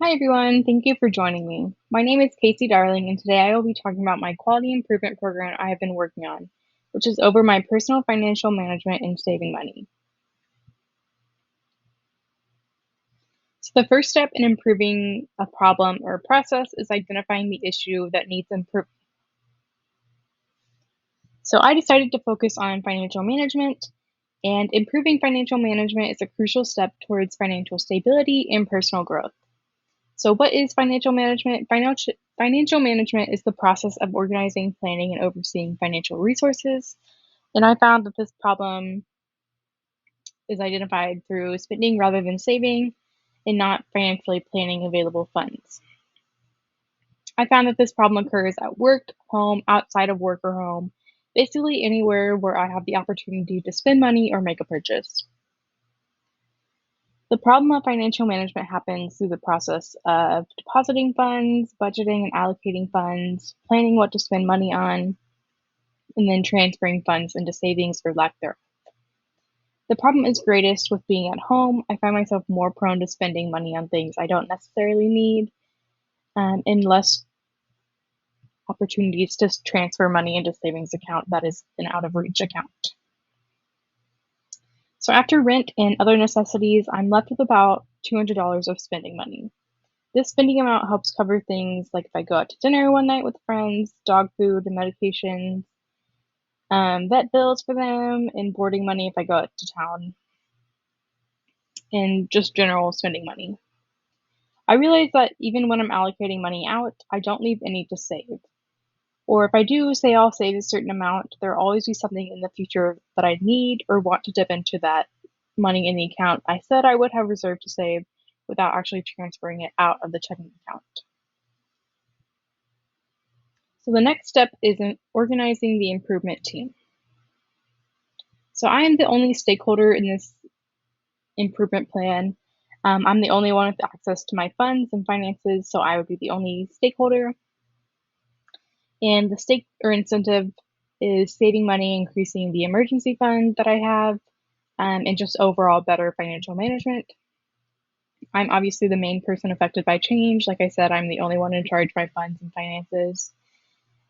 Hi everyone, thank you for joining me. My name is Kacey Darling, and today I will be talking about my quality improvement program I have been working on, which is over my personal financial management and saving money. So, the first step in improving a problem or process is identifying the issue that needs improvement. So, I decided to focus on financial management, and improving financial management is a crucial step towards financial stability and personal growth. So, what is financial management? Financial management is the process of organizing, planning, and overseeing financial resources. And I found that this problem is identified through spending rather than saving and not financially planning available funds. I found that this problem occurs at work, home, outside of work or home, basically anywhere where I have the opportunity to spend money or make a purchase. The problem of financial management happens through the process of depositing funds, budgeting and allocating funds, planning what to spend money on, and then transferring funds into savings or lack thereof. The problem is greatest with being at home. I find myself more prone to spending money on things I don't necessarily need, and less opportunities to transfer money into savings account that is an out of reach account. So after rent and other necessities, I'm left with about $200 of spending money. This spending amount helps cover things like if I go out to dinner one night with friends, dog food and medications, vet bills for them, and boarding money if I go out to town, and just general spending money. I realize that even when I'm allocating money out, I don't leave any to save. Or if I do say I'll save a certain amount, there'll always be something in the future that I need or want to dip into that money in the account I said I would have reserved to save without actually transferring it out of the checking account. So the next step is in organizing the improvement team. So I am the only stakeholder in this improvement plan. I'm the only one with access to my funds and finances, so I would be the only stakeholder. And the stake or incentive is saving money, increasing the emergency fund that I have, and just overall better financial management. I'm obviously the main person affected by change. Like I said, I'm the only one in charge of my funds and finances.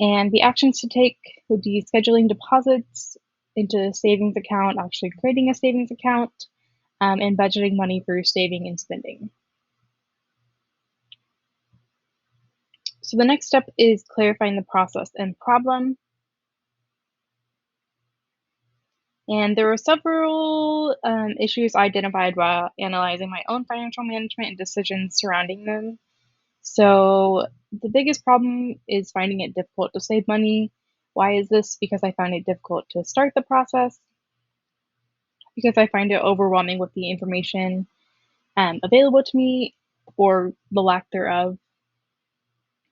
And the actions to take would be scheduling deposits into a savings account, actually creating a savings account, and budgeting money for saving and spending. So the next step is clarifying the process and problem. And there were several issues identified while analyzing my own financial management and decisions surrounding them. So the biggest problem is finding it difficult to save money. Why is this? Because I find it difficult to start the process, because I find it overwhelming with the information available to me or the lack thereof,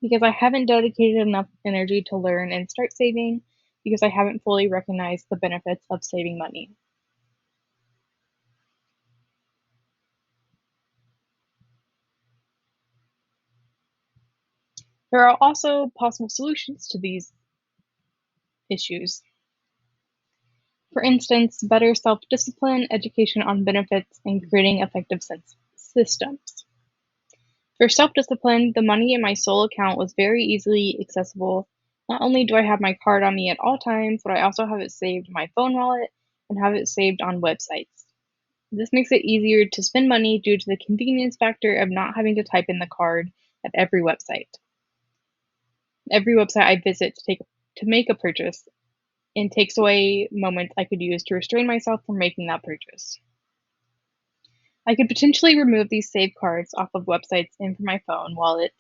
because I haven't dedicated enough energy to learn and start saving, because I haven't fully recognized the benefits of saving money. There are also possible solutions to these issues. For instance, better self-discipline, education on benefits, and creating effective systems. For self-discipline, the money in my sole account was very easily accessible. Not only do I have my card on me at all times, but I also have it saved in my phone wallet and have it saved on websites. This makes it easier to spend money due to the convenience factor of not having to type in the card at every website. Every website I visit to make a purchase, and takes away moments I could use to restrain myself from making that purchase. I could potentially remove these save cards off of websites and from my phone wallet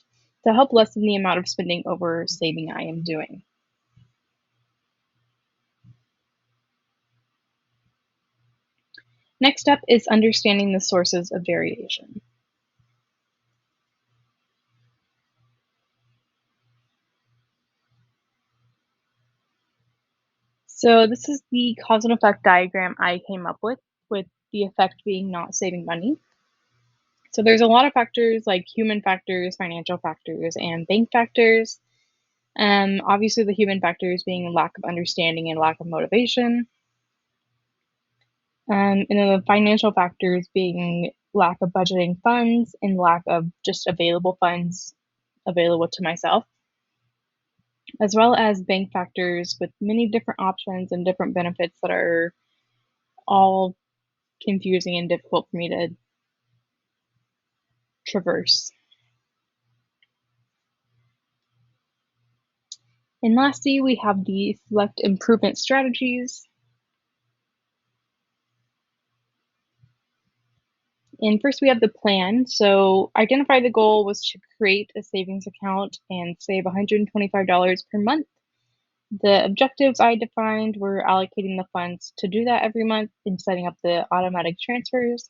to help lessen the amount of spending over saving I am doing. Next up is understanding the sources of variation. So this is the cause and effect diagram I came up with the effect being not saving money. So there's a lot of factors like human factors, financial factors, and bank factors. Obviously, the human factors being lack of understanding and lack of motivation. And then the financial factors being lack of budgeting funds and lack of just available funds available to myself, as well as bank factors with many different options and different benefits that are all confusing and difficult for me to traverse. And lastly, we have the select improvement strategies. And first we have the plan. So identify the goal was to create a savings account and save $125 per month. The objectives I defined were allocating the funds to do that every month and setting up the automatic transfers,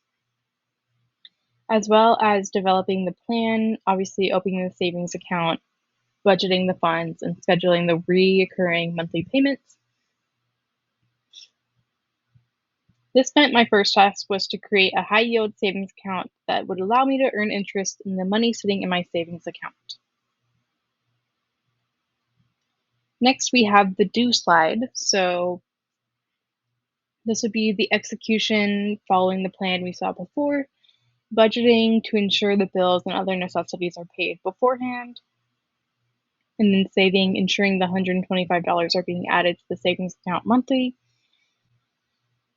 as well as developing the plan, obviously opening the savings account, budgeting the funds, and scheduling the recurring monthly payments. This meant my first task was to create a high yield savings account that would allow me to earn interest in the money sitting in my savings account. Next, we have the do slide. So this would be the execution following the plan we saw before, budgeting to ensure the bills and other necessities are paid beforehand, and then saving, ensuring the $125 are being added to the savings account monthly.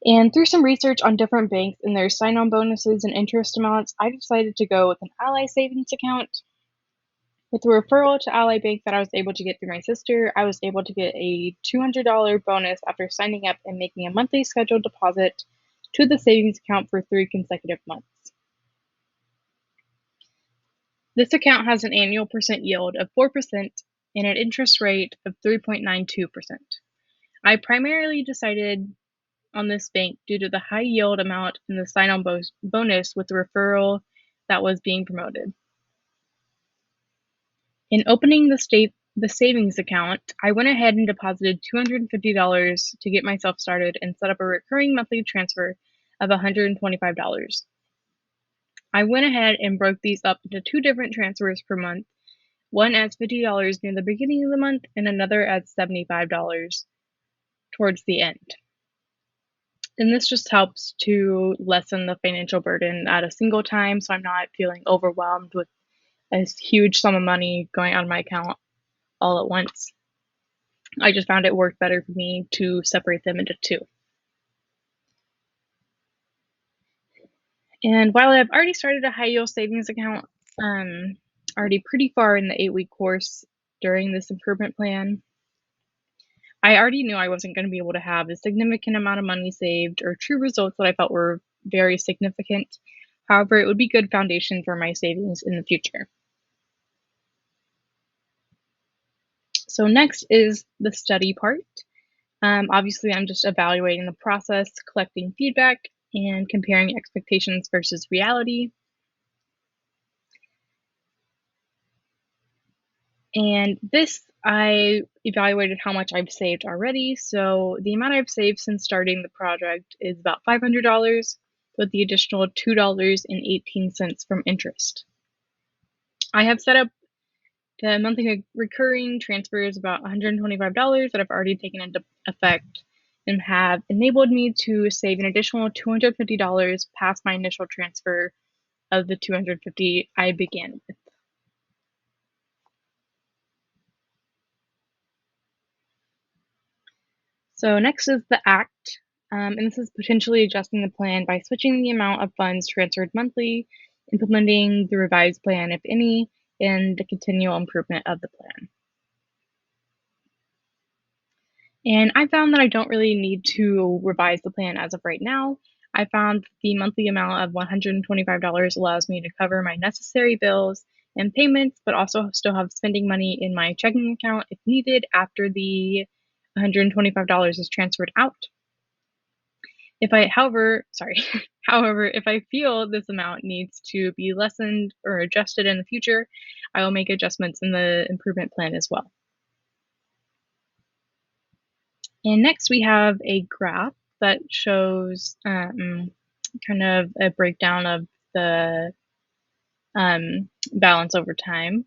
And through some research on different banks and their sign-on bonuses and interest amounts, I decided to go with an Ally savings account. With the referral to Ally Bank that I was able to get through my sister, I was able to get a $200 bonus after signing up and making a monthly scheduled deposit to the savings account for 3 consecutive months. This account has an annual percent yield of 4% and an interest rate of 3.92%. I primarily decided on this bank due to the high yield amount and the sign-on bonus with the referral that was being promoted. In opening the savings account, I went ahead and deposited $250 to get myself started and set up a recurring monthly transfer of $125. I went ahead and broke these up into 2 different transfers per month, one as $50 near the beginning of the month and another as $75 towards the end. And this just helps to lessen the financial burden at a single time, so I'm not feeling overwhelmed with a huge sum of money going out of my account all at once. I just found it worked better for me to separate them into 2. And while I've already started a high yield savings account, already pretty far in the 8-week course during this improvement plan, I already knew I wasn't going to be able to have a significant amount of money saved or true results that I felt were very significant. However, it would be good foundation for my savings in the future. So next is the study part. Obviously, I'm just evaluating the process, collecting feedback, and comparing expectations versus reality. And this, I evaluated how much I've saved already. So the amount I've saved since starting the project is about $500, with the additional $2.18 from interest. I have set up the monthly recurring transfers about $125 that have already taken into effect and have enabled me to save an additional $250 past my initial transfer of the $250 I began with. So next is the act, and this is potentially adjusting the plan by switching the amount of funds transferred monthly, implementing the revised plan, if any, and the continual improvement of the plan. And I found that I don't really need to revise the plan as of right now. I found the monthly amount of $125 allows me to cover my necessary bills and payments, but also still have spending money in my checking account if needed after the $125 is transferred out. However, if I feel this amount needs to be lessened or adjusted in the future, I will make adjustments in the improvement plan as well. And next we have a graph that shows kind of a breakdown of the balance over time.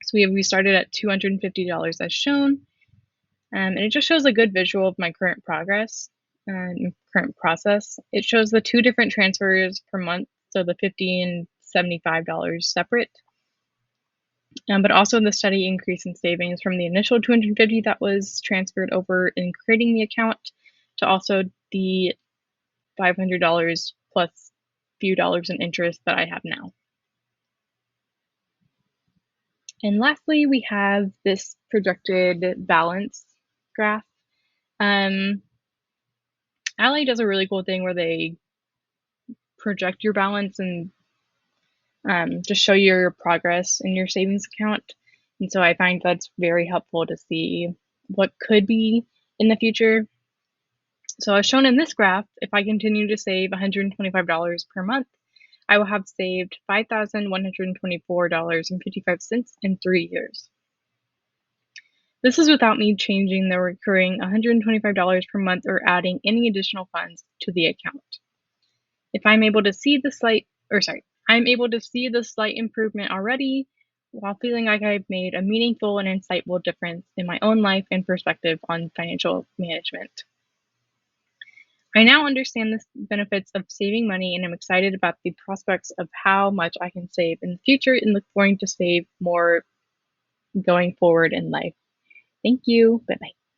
So we started at $250 as shown, and it just shows a good visual of my current progress and current process. It shows the 2 different transfers per month so the $50 and $75 separate. But also the steady increase in savings from the initial $250 that was transferred over in creating the account to also the $500 plus few dollars in interest that I have now. And lastly, we have this projected balance graph. Ally does a really cool thing where they project your balance and just show your progress in your savings account. And so I find that's very helpful to see what could be in the future. So as shown in this graph, if I continue to save $125 per month, I will have saved $5,124.55 in 3 years. This is without me changing the recurring $125 per month or adding any additional funds to the account. If I'm able to see the slight improvement already while feeling like I've made a meaningful and insightful difference in my own life and perspective on financial management. I now understand the benefits of saving money and I'm excited about the prospects of how much I can save in the future and look forward to save more going forward in life. Thank you. Bye-bye.